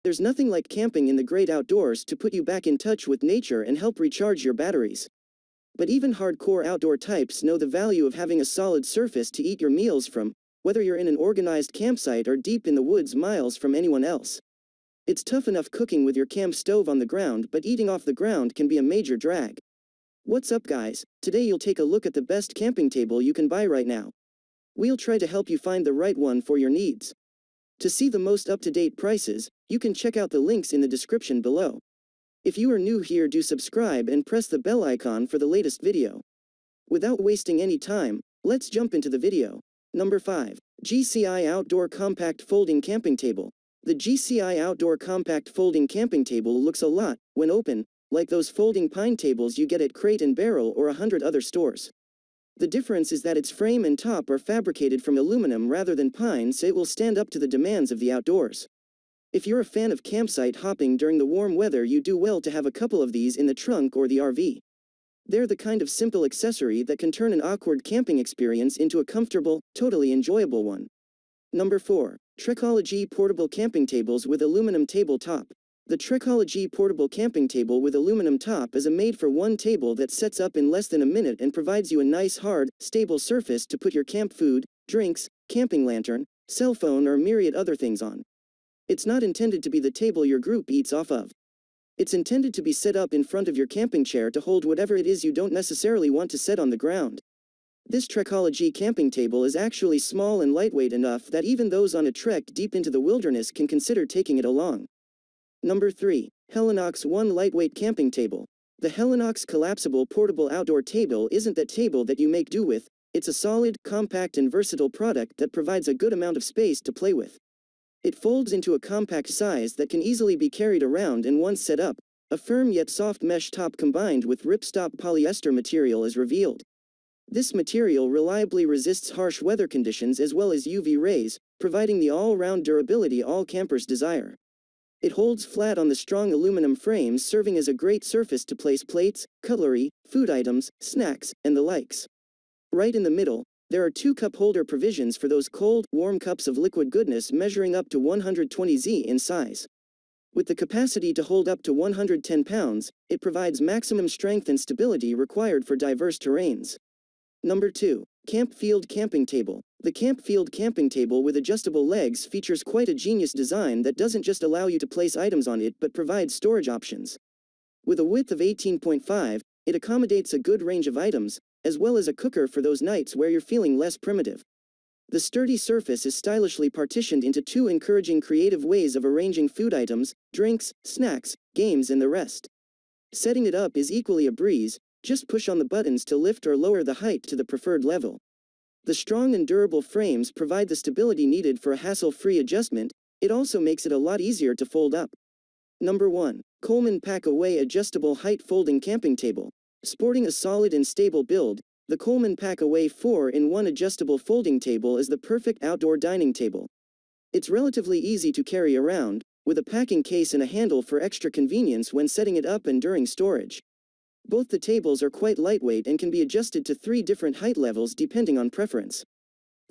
There's nothing like camping in the great outdoors to put you back in touch with nature and help recharge your batteries. But even hardcore outdoor types know the value of having a solid surface to eat your meals from, whether you're in an organized campsite or deep in the woods miles from anyone else. It's tough enough cooking with your camp stove on the ground, but eating off the ground can be a major drag. What's up, guys? Today you'll take a look at the best camping table you can buy right now. We'll try to help you find the right one for your needs. To see the most up-to-date prices, you can check out the links in the description below. If you are new here, do subscribe and press the bell icon for the latest video. Without wasting any time, let's jump into the video. Number 5. GCI Outdoor Compact Folding Camping Table. The GCI Outdoor Compact Folding Camping Table looks a lot, when open, like those folding pine tables you get at Crate and Barrel or 100 other stores. The difference is that its frame and top are fabricated from aluminum rather than pine, so it will stand up to the demands of the outdoors. If you're a fan of campsite hopping during the warm weather, you do well to have a couple of these in the trunk or the RV. They're the kind of simple accessory that can turn an awkward camping experience into a comfortable, totally enjoyable one. Number 4. Trekology Portable Camping Tables with Aluminum Table Top. The Trekology Portable Camping Table with Aluminum Top is a made-for-one table that sets up in less than a minute and provides you a nice, hard, stable surface to put your camp food, drinks, camping lantern, cell phone, or myriad other things on. It's not intended to be the table your group eats off of. It's intended to be set up in front of your camping chair to hold whatever it is you don't necessarily want to set on the ground. This Trekology camping table is actually small and lightweight enough that even those on a trek deep into the wilderness can consider taking it along. Number 3. Helinox One Lightweight Camping Table. The Helinox Collapsible Portable Outdoor Table isn't that table that you make do with. It's a solid, compact and versatile product that provides a good amount of space to play with. It folds into a compact size that can easily be carried around, and once set up, a firm yet soft mesh top combined with ripstop polyester material is revealed. This material reliably resists harsh weather conditions as well as UV rays, providing the all-round durability all campers desire. It holds flat on the strong aluminum frames, serving as a great surface to place plates, cutlery, food items, snacks, and the likes. Right in the middle, there are 2 cup holder provisions for those cold, warm cups of liquid goodness measuring up to 120 Z in size. With the capacity to hold up to 110 pounds, it provides maximum strength and stability required for diverse terrains. Number 2. Campfield Camping Table. The Campfield Camping Table with adjustable legs features quite a genius design that doesn't just allow you to place items on it but provides storage options. With a width of 18.5, it accommodates a good range of items, as well as a cooker for those nights where you're feeling less primitive. The sturdy surface is stylishly partitioned into 2 encouraging creative ways of arranging food items, drinks, snacks, games, and the rest. Setting it up is equally a breeze. Just push on the buttons to lift or lower the height to the preferred level. The strong and durable frames provide the stability needed for a hassle-free adjustment. It also makes it a lot easier to fold up. Number 1. Coleman Pack-Away Adjustable Height Folding Camping Table. Sporting a solid and stable build, the Coleman Pack-Away 4-in-1 Adjustable Folding Table is the perfect outdoor dining table. It's relatively easy to carry around, with a packing case and a handle for extra convenience when setting it up and during storage. Both the tables are quite lightweight and can be adjusted to 3 different height levels depending on preference.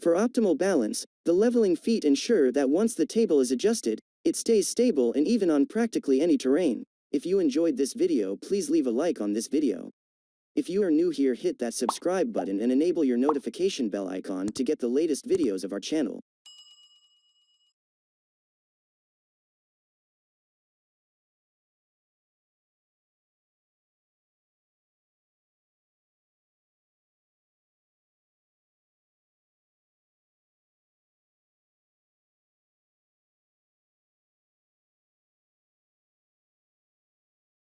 For optimal balance, the leveling feet ensure that once the table is adjusted, it stays stable and even on practically any terrain. If you enjoyed this video, please leave a like on this video. If you are new here, hit that subscribe button and enable your notification bell icon to get the latest videos of our channel.